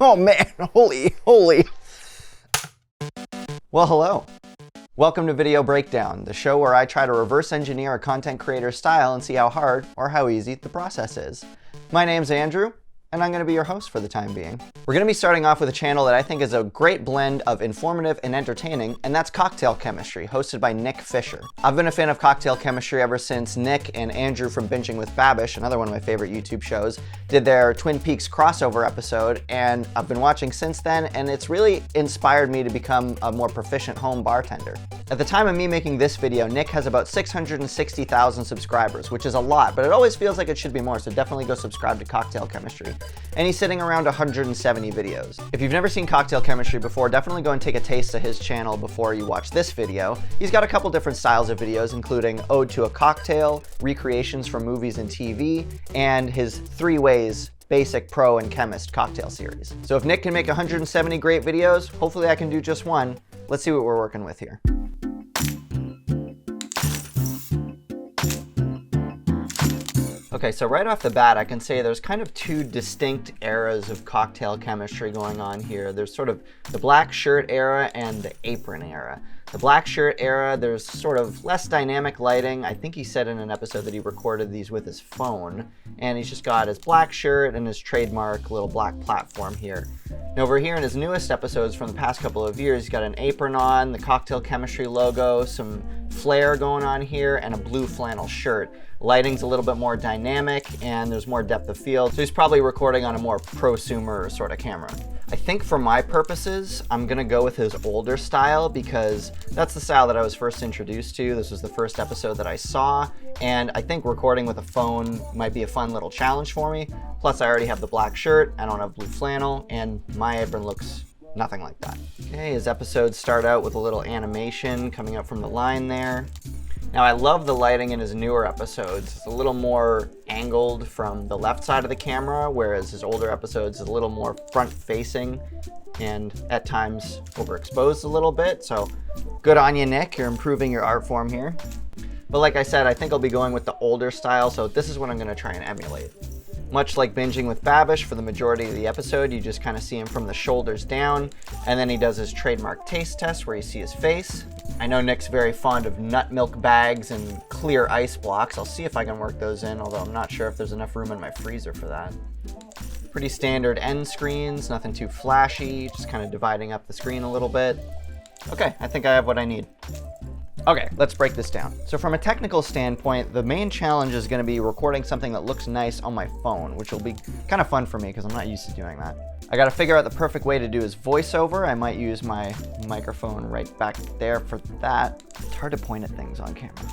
Oh man, holy. Well, hello. Welcome to Video Breakdown, the show where I try to reverse engineer a content creator's style and see how hard or how easy the process is. My name's Andrew, and I'm going to be your host for the time being. We're going to be starting off with a channel that I think is a great blend of informative and entertaining, and that's Cocktail Chemistry, hosted by Nick Fisher. I've been a fan of Cocktail Chemistry ever since Nick and Andrew from Binging with Babish, another one of my favorite YouTube shows, did their Twin Peaks crossover episode, and I've been watching since then, and it's really inspired me to become a more proficient home bartender. At the time of me making this video, Nick has about 660,000 subscribers, which is a lot, but it always feels like it should be more, so definitely go subscribe to Cocktail Chemistry. And he's sitting around 170 videos. If you've never seen Cocktail Chemistry before, definitely go and take a taste of his channel before you watch this video. He's got a couple different styles of videos, including Ode to a Cocktail, recreations from movies and TV, and his 3 Ways Basic, Pro, and Chemist cocktail series. So if Nick can make 170 great videos, hopefully I can do just one. Let's see what we're working with here. Okay, so right off the bat, I can say there's kind of 2 distinct eras of cocktail chemistry going on here. There's sort of the black shirt era and the apron era. The black shirt era, there's sort of less dynamic lighting. I think he said in an episode that he recorded these with his phone, and he's just got his black shirt and his trademark little black platform here. And over here in his newest episodes from the past couple of years, he's got an apron on, the Cocktail Chemistry logo, some flair going on here, and a blue flannel shirt. Lighting's a little bit more dynamic, and there's more depth of field, so he's probably recording on a more prosumer sort of camera. I think for my purposes, I'm gonna go with his older style because that's the style that I was first introduced to. This was the first episode that I saw, and I think recording with a phone might be a fun little challenge for me. Plus, I already have the black shirt, I don't have blue flannel, and my apron looks nothing like that. Okay, his episodes start out with a little animation coming up from the line there. Now, I love the lighting in his newer episodes. It's a little more angled from the left side of the camera, whereas his older episodes is a little more front-facing and at times overexposed a little bit. So good on you, Nick. You're improving your art form here. But like I said, I think I'll be going with the older style, so this is what I'm going to try and emulate. Much like Binging with Babish, for the majority of the episode, you just kind of see him from the shoulders down, and then he does his trademark taste test where you see his face. I know Nick's very fond of nut milk bags and clear ice blocks. I'll see if I can work those in, although I'm not sure if there's enough room in my freezer for that. Pretty standard end screens, nothing too flashy, just kind of dividing up the screen a little bit. Okay, I think I have what I need. Okay, let's break this down. So from a technical standpoint, the main challenge is going to be recording something that looks nice on my phone, which will be kind of fun for me because I'm not used to doing that. I got to figure out the perfect way to do his voiceover. I might use my microphone right back there for that. It's hard to point at things on camera.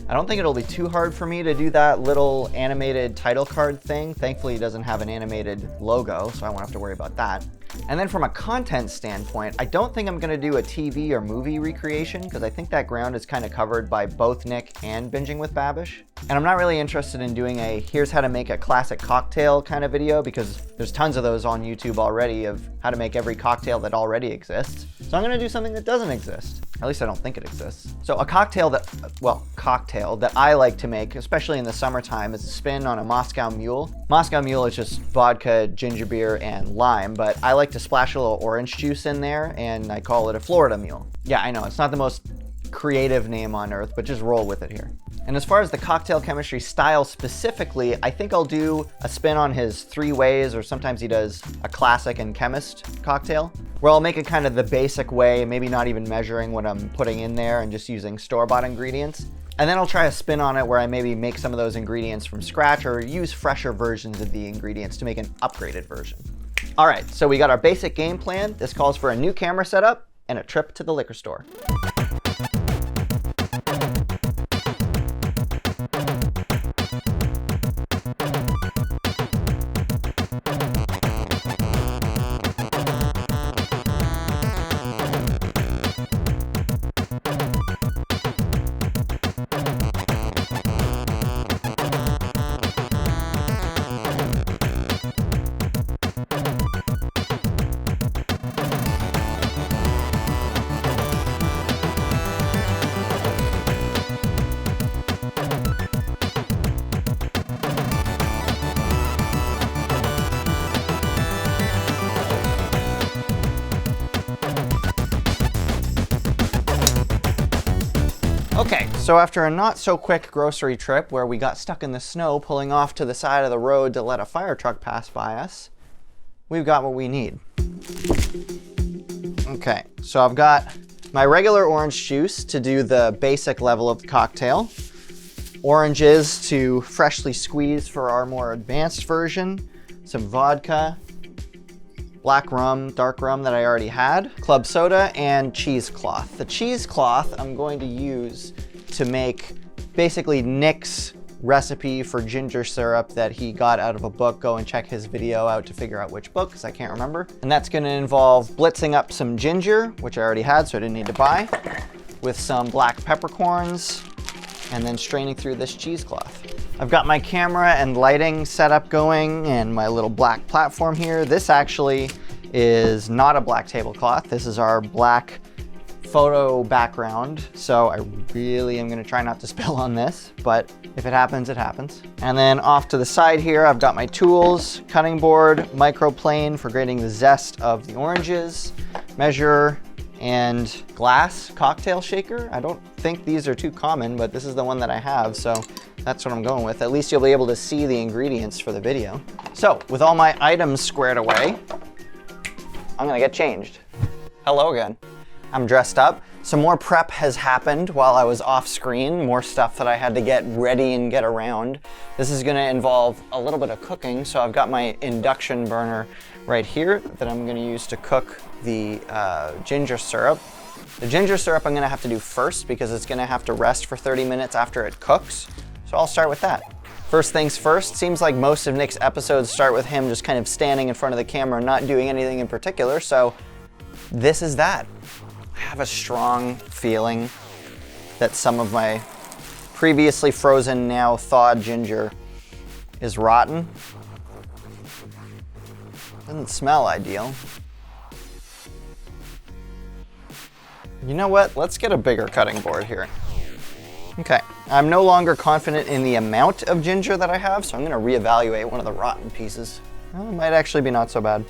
I don't think it'll be too hard for me to do that little animated title card thing. Thankfully, it doesn't have an animated logo, so I won't have to worry about that. And then from a content standpoint, I don't think I'm going to do a TV or movie recreation because I think that ground is kind of covered by both Nick and Binging with Babish. And I'm not really interested in doing a here's how to make a classic cocktail kind of video because there's tons of those on YouTube already of how to make every cocktail that already exists. So I'm going to do something that doesn't exist. At least I don't think it exists. So a cocktail that I like to make, especially in the summertime, is a spin on a Moscow Mule. Moscow Mule is just vodka, ginger beer, and lime, but I like to splash a little orange juice in there, and I call it a Florida Mule. Yeah, I know, it's not the most creative name on earth, but just roll with it here. And as far as the Cocktail Chemistry style specifically, I think I'll do a spin on his 3 Ways, or sometimes he does a classic and chemist cocktail, where I'll make it kind of the basic way, maybe not even measuring what I'm putting in there and just using store-bought ingredients. And then I'll try a spin on it where I maybe make some of those ingredients from scratch or use fresher versions of the ingredients to make an upgraded version. All right, so we got our basic game plan. This calls for a new camera setup and a trip to the liquor store. Okay, so after a not so quick grocery trip where we got stuck in the snow pulling off to the side of the road to let a fire truck pass by us, we've got what we need. Okay, so I've got my regular orange juice to do the basic level of the cocktail, oranges to freshly squeeze for our more advanced version, some vodka, black rum, dark rum that I already had, club soda, and cheesecloth. The cheesecloth I'm going to use to make basically Nick's recipe for ginger syrup that he got out of a book. Go and check his video out to figure out which book, because I can't remember. And that's going to involve blitzing up some ginger, which I already had, so I didn't need to buy, with some black peppercorns, and then straining through this cheesecloth. I've got my camera and lighting setup going and my little black platform here. This actually is not a black tablecloth. This is our black photo background. So I really am gonna try not to spill on this, but if it happens, it happens. And then off to the side here, I've got my tools, cutting board, microplane for grating the zest of the oranges, measure, and glass cocktail shaker. I don't think these are too common, but this is the one that I have, so that's what I'm going with. At least you'll be able to see the ingredients for the video. So with all my items squared away, I'm gonna get changed. Hello again. I'm dressed up. Some more prep has happened while I was off screen, more stuff that I had to get ready and get around. This is gonna involve a little bit of cooking, so I've got my induction burner right here that I'm gonna use to cook the ginger syrup. The ginger syrup I'm gonna have to do first because it's gonna have to rest for 30 minutes after it cooks. So I'll start with that. First things first, seems like most of Nick's episodes start with him just kind of standing in front of the camera, not doing anything in particular, so this is that. I have a strong feeling that some of my previously frozen, now thawed ginger is rotten. Doesn't smell ideal. You know what? Let's get a bigger cutting board here. Okay, I'm no longer confident in the amount of ginger that I have, so I'm gonna reevaluate one of the rotten pieces. Well, it might actually be not so bad.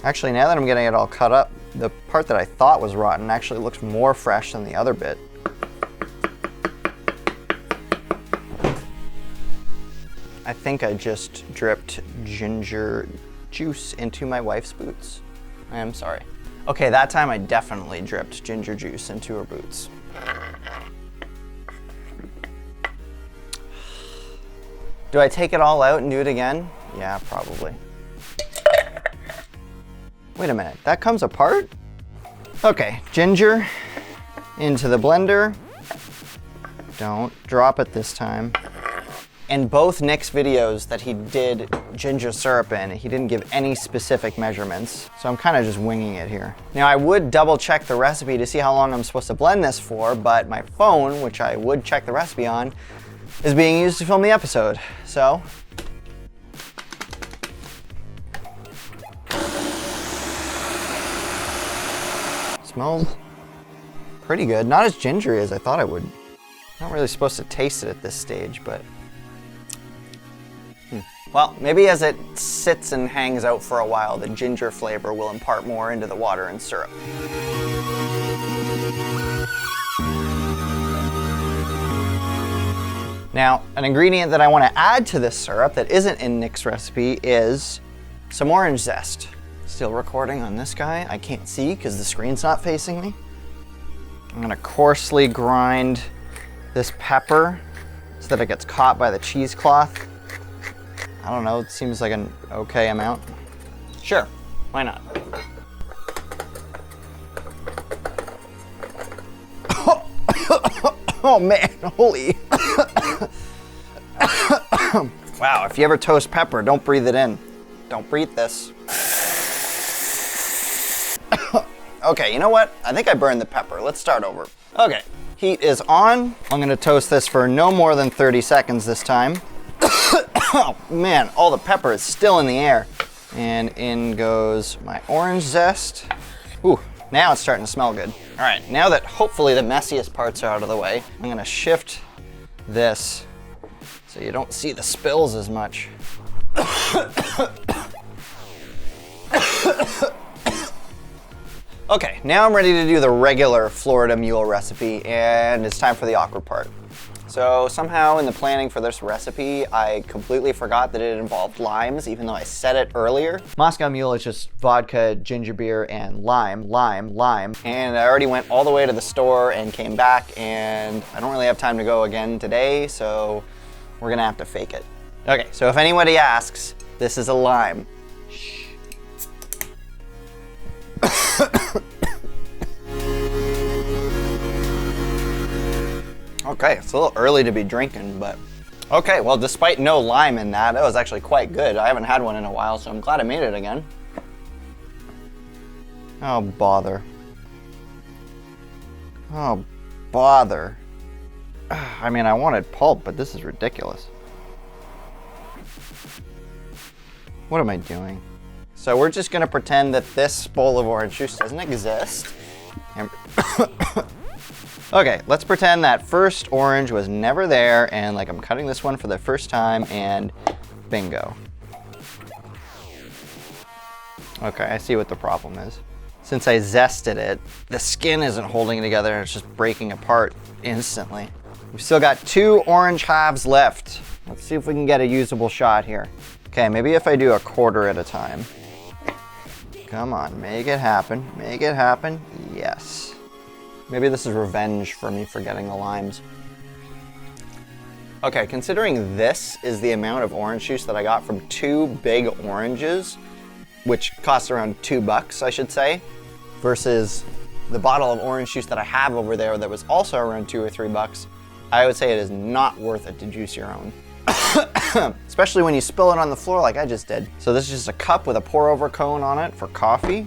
Actually, now that I'm getting it all cut up, the part that I thought was rotten actually looks more fresh than the other bit. I think I just dripped ginger juice into my wife's boots. I am sorry. Okay, that time I definitely dripped ginger juice into her boots. Do I take it all out and do it again? Yeah, probably. Wait a minute, that comes apart? Okay, ginger into the blender. Don't drop it this time. In both Nick's videos that he did ginger syrup in, he didn't give any specific measurements, so I'm kind of just winging it here. Now I would double check the recipe to see how long I'm supposed to blend this for, but my phone, which I would check the recipe on, is being used to film the episode, so. Smells pretty good. Not as gingery as I thought it would. Not really supposed to taste it at this stage, but. Well, maybe as it sits and hangs out for a while, the ginger flavor will impart more into the water and syrup. Now, an ingredient that I want to add to this syrup that isn't in Nick's recipe is some orange zest. Still recording on this guy. I can't see because the screen's not facing me. I'm gonna coarsely grind this pepper so that it gets caught by the cheesecloth. I don't know, it seems like an okay amount. Sure, why not? Oh man, holy. Wow, if you ever toast pepper, don't breathe it in. Don't breathe this. Okay, you know what? I think I burned the pepper. Let's start over. Okay, heat is on. I'm gonna toast this for no more than 30 seconds this time. Oh man, all the pepper is still in the air. And in goes my orange zest. Ooh, now it's starting to smell good. All right, now that hopefully the messiest parts are out of the way, I'm gonna shift this so you don't see the spills as much. Okay, now I'm ready to do the regular Florida Mule recipe, and it's time for the awkward part. So somehow in the planning for this recipe, I completely forgot that it involved limes, even though I said it earlier. Moscow Mule is just vodka, ginger beer, and lime. And I already went all the way to the store and came back, and I don't really have time to go again today, so we're gonna have to fake it. Okay, so if anybody asks, this is a lime. Shh. Okay, it's a little early to be drinking, but okay, well, despite no lime in that, it was actually quite good. I haven't had one in a while, so I'm glad I made it again. Oh, bother. Oh, bother. I mean, I wanted pulp, but this is ridiculous. What am I doing? So we're just gonna pretend that this bowl of orange juice doesn't exist. And okay, let's pretend that first orange was never there, and like I'm cutting this one for the first time, and bingo. Okay, I see what the problem is. Since I zested it, the skin isn't holding together and it's just breaking apart instantly. We've still got 2 orange halves left. Let's see if we can get a usable shot here. Okay, maybe if I do a quarter at a time. Come on, make it happen, make it happen. Yes. Maybe this is revenge for me for getting the limes. Okay, considering this is the amount of orange juice that I got from 2 big oranges, which cost around $2, I should say, versus the bottle of orange juice that I have over there that was also around $2 or $3, I would say it is not worth it to juice your own. Especially when you spill it on the floor like I just did. So this is just a cup with a pour over cone on it for coffee.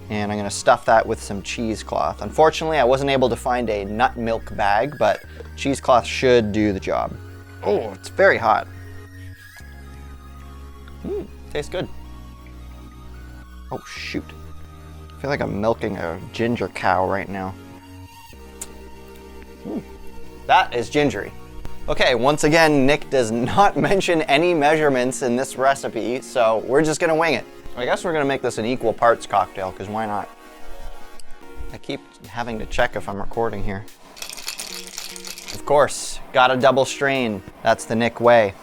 And I'm gonna stuff that with some cheesecloth. Unfortunately, I wasn't able to find a nut milk bag, but cheesecloth should do the job. Oh, it's very hot. Tastes good. Oh shoot. I feel like I'm milking a ginger cow right now. That is gingery. Okay, once again, Nick does not mention any measurements in this recipe, so we're just gonna wing it. I guess we're gonna make this an equal parts cocktail, because why not? I keep having to check if I'm recording here. Of course, gotta double strain. That's the Nick way.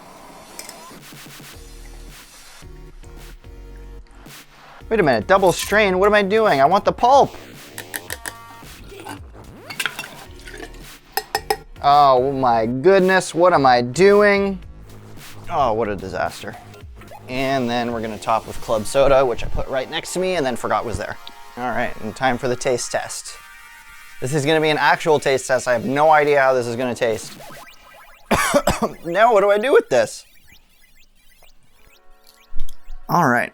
Wait a minute, double strain? What am I doing? I want the pulp. Oh my goodness, what am I doing? Oh, what a disaster. And then we're gonna top with club soda, which I put right next to me and then forgot was there. All right, and time for the taste test. This is gonna be an actual taste test. I have no idea how this is gonna taste. Now what do I do with this? All right,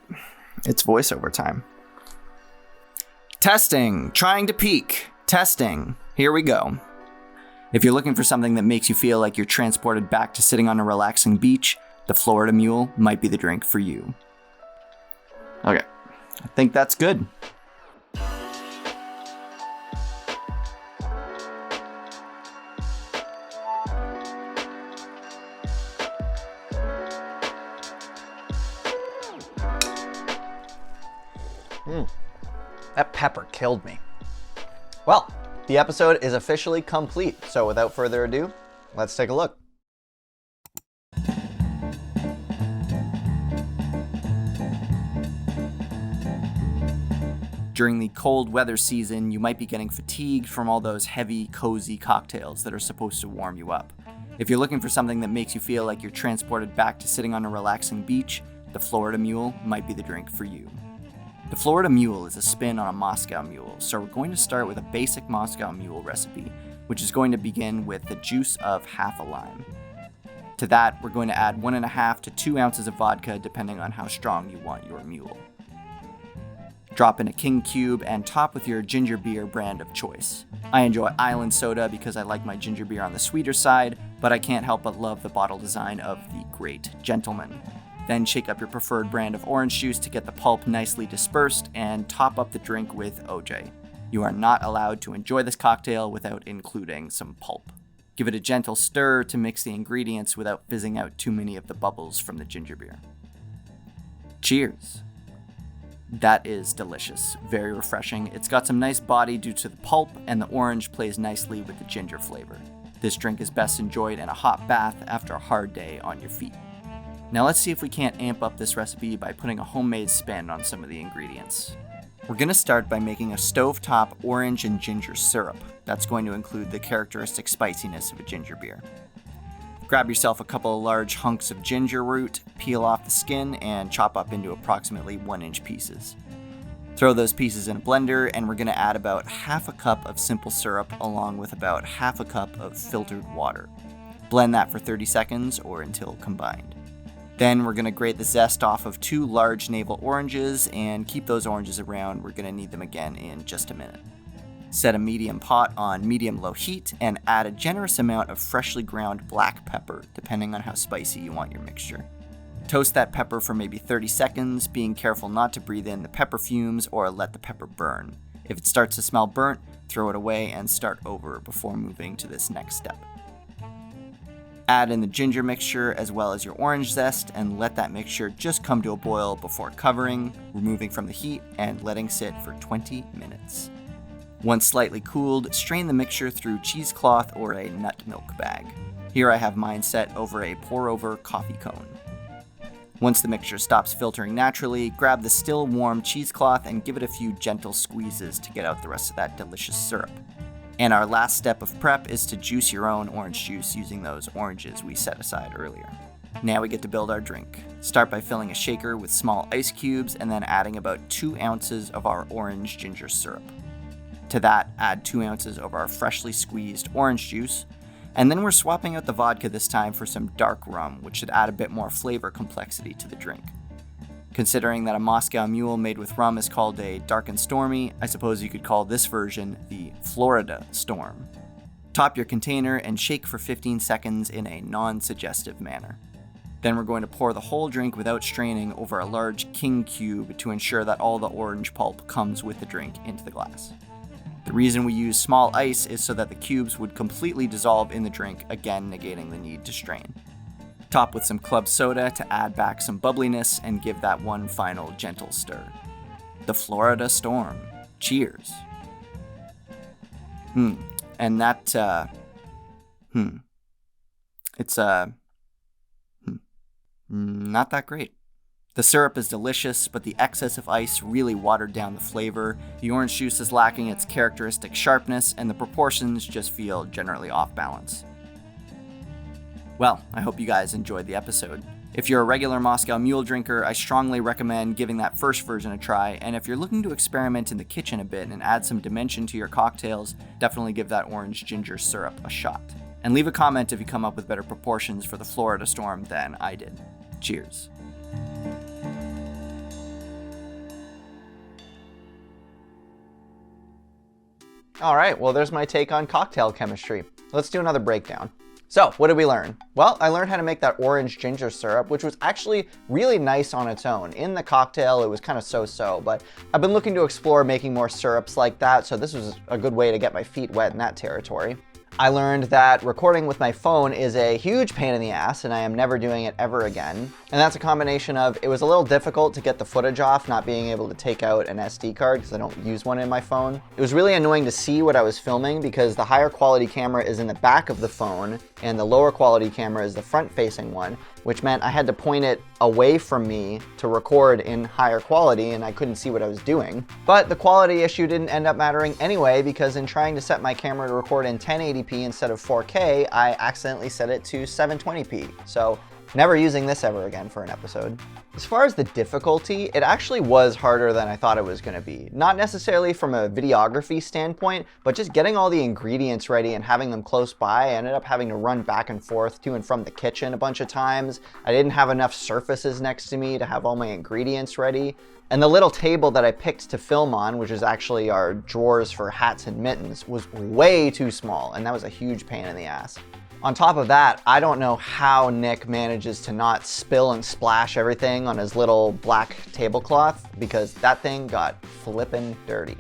it's voiceover time. Testing, trying to peak. Testing, here we go. If you're looking for something that makes you feel like you're transported back to sitting on a relaxing beach, the Florida Mule might be the drink for you. Okay, I think that's good. That pepper killed me. Well, the episode is officially complete, so without further ado, let's take a look. During the cold weather season, you might be getting fatigued from all those heavy, cozy cocktails that are supposed to warm you up. If you're looking for something that makes you feel like you're transported back to sitting on a relaxing beach, the Florida Mule might be the drink for you. The Florida Mule is a spin on a Moscow Mule, so we're going to start with a basic Moscow Mule recipe, which is going to begin with the juice of half a lime. To that, we're going to add 1.5 to 2 ounces of vodka, depending on how strong you want your mule. Drop in a king cube and top with your ginger beer brand of choice. I enjoy Island Soda because I like my ginger beer on the sweeter side, but I can't help but love the bottle design of the Great Gentleman. Then shake up your preferred brand of orange juice to get the pulp nicely dispersed and top up the drink with OJ. You are not allowed to enjoy this cocktail without including some pulp. Give it a gentle stir to mix the ingredients without fizzing out too many of the bubbles from the ginger beer. Cheers! That is delicious, very refreshing. It's got some nice body due to the pulp, and the orange plays nicely with the ginger flavor. This drink is best enjoyed in a hot bath after a hard day on your feet. Now let's see if we can't amp up this recipe by putting a homemade spin on some of the ingredients. We're going to start by making a stovetop orange and ginger syrup. That's going to include the characteristic spiciness of a ginger beer. Grab yourself a couple of large hunks of ginger root, peel off the skin, and chop up into approximately 1-inch pieces. Throw those pieces in a blender, and we're going to add about half a cup of simple syrup along with about half a cup of filtered water. Blend that for 30 seconds or until combined. Then we're going to grate the zest off of 2 large navel oranges and keep those oranges around. We're going to need them again in just a minute. Set a medium pot on medium-low heat and add a generous amount of freshly ground black pepper, depending on how spicy you want your mixture. Toast that pepper for maybe 30 seconds, being careful not to breathe in the pepper fumes or let the pepper burn. If it starts to smell burnt, throw it away and start over before moving to this next step. Add in the ginger mixture as well as your orange zest and let that mixture just come to a boil before covering, removing from the heat, and letting sit for 20 minutes. Once slightly cooled, strain the mixture through cheesecloth or a nut milk bag. Here I have mine set over a pour-over coffee cone. Once the mixture stops filtering naturally, grab the still warm cheesecloth and give it a few gentle squeezes to get out the rest of that delicious syrup. And our last step of prep is to juice your own orange juice using those oranges we set aside earlier. Now we get to build our drink. Start by filling a shaker with small ice cubes and then adding about 2 ounces of our orange ginger syrup. To that, add 2 ounces of our freshly squeezed orange juice, and then we're swapping out the vodka this time for some dark rum, which should add a bit more flavor complexity to the drink. Considering that a Moscow Mule made with rum is called a dark and stormy, I suppose you could call this version the Florida Storm. Top your container and shake for 15 seconds in a non-suggestive manner. Then we're going to pour the whole drink without straining over a large king cube to ensure that all the orange pulp comes with the drink into the glass. The reason we use small ice is so that the cubes would completely dissolve in the drink, again negating the need to strain. Top with some club soda to add back some bubbliness and give that one final gentle stir. The Florida Storm. Cheers. And that, it's, not that great. The syrup is delicious, but the excess of ice really watered down the flavor. The orange juice is lacking its characteristic sharpness, and the proportions just feel generally off balance. Well, I hope you guys enjoyed the episode. If you're a regular Moscow Mule drinker, I strongly recommend giving that first version a try, and if you're looking to experiment in the kitchen a bit and add some dimension to your cocktails, definitely give that orange ginger syrup a shot. And leave a comment if you come up with better proportions for the Florida Storm than I did. Cheers. All right, well, there's my take on cocktail chemistry. Let's do another breakdown. So, what did we learn? Well, I learned how to make that orange ginger syrup, which was actually really nice on its own. In the cocktail, it was kind of so-so, but I've been looking to explore making more syrups like that, so this was a good way to get my feet wet in that territory. I learned that recording with my phone is a huge pain in the ass, and I am never doing it ever again. And that's a combination of, it was a little difficult to get the footage off, not being able to take out an SD card because I don't use one in my phone. It was really annoying to see what I was filming because the higher quality camera is in the back of the phone and the lower quality camera is the front facing one, which meant I had to point it away from me to record in higher quality and I couldn't see what I was doing. But the quality issue didn't end up mattering anyway because in trying to set my camera to record in 1080p instead of 4K, I accidentally set it to 720p. So never using this ever again for an episode. As far as the difficulty, it actually was harder than I thought it was gonna be. Not necessarily from a videography standpoint, but just getting all the ingredients ready and having them close by. I ended up having to run back and forth to and from the kitchen a bunch of times. I didn't have enough surfaces next to me to have all my ingredients ready. And the little table that I picked to film on, which is actually our drawers for hats and mittens, was way too small, and that was a huge pain in the ass. On top of that, I don't know how Nick manages to not spill and splash everything on his little black tablecloth because that thing got flippin' dirty.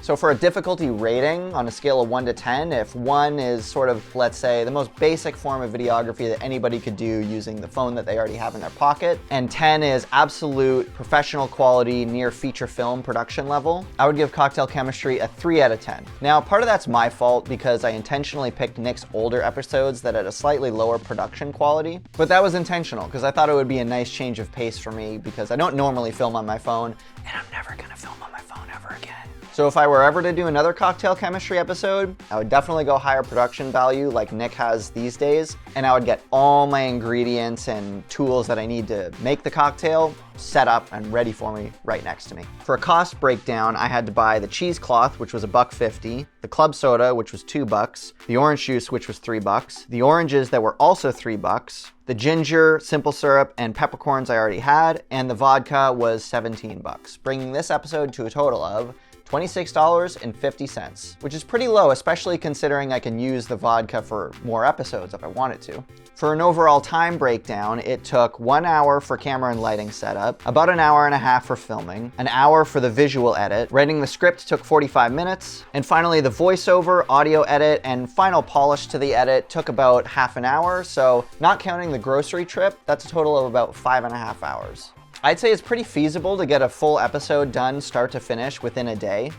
So for a difficulty rating on a scale of 1 to 10, if 1 is sort of, let's say, the most basic form of videography that anybody could do using the phone that they already have in their pocket, and 10 is absolute professional quality, near feature film production level, I would give Cocktail Chemistry a 3 out of 10. Now, part of that's my fault because I intentionally picked Nick's older episodes that had a slightly lower production quality, but that was intentional because I thought it would be a nice change of pace for me because I don't normally film on my phone, and I'm never gonna film on my phone ever again. So if I were ever to do another Cocktail Chemistry episode, I would definitely go higher production value like Nick has these days, and I would get all my ingredients and tools that I need to make the cocktail set up and ready for me right next to me. For a cost breakdown, I had to buy the cheesecloth, which was $1.50, the club soda, which was $2, the orange juice, which was $3, the oranges that were also $3, the ginger, simple syrup, and peppercorns I already had, and the vodka was $17, bringing this episode to a total of $26.50, which is pretty low, especially considering I can use the vodka for more episodes if I wanted to. For an overall time breakdown, it took 1 hour for camera and lighting setup, about an hour and a half for filming, an hour for the visual edit, writing the script took 45 minutes, and finally the voiceover, audio edit, and final polish to the edit took about half an hour, so not counting the grocery trip, that's a total of about 5.5 hours. I'd say it's pretty feasible to get a full episode done start to finish within a day,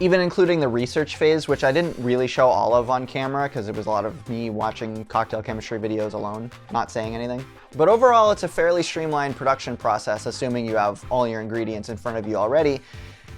even including the research phase, which I didn't really show all of on camera because it was a lot of me watching Cocktail Chemistry videos alone, not saying anything. But overall, it's a fairly streamlined production process, assuming you have all your ingredients in front of you already,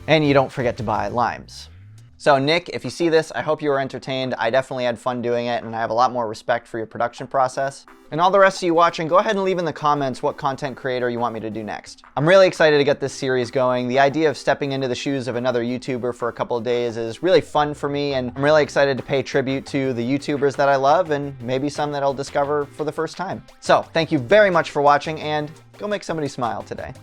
and you don't forget to buy limes. So Nick, if you see this, I hope you were entertained. I definitely had fun doing it, and I have a lot more respect for your production process. And all the rest of you watching, go ahead and leave in the comments what content creator you want me to do next. I'm really excited to get this series going. The idea of stepping into the shoes of another YouTuber for a couple of days is really fun for me, and I'm really excited to pay tribute to the YouTubers that I love, and maybe some that I'll discover for the first time. So, thank you very much for watching, and go make somebody smile today.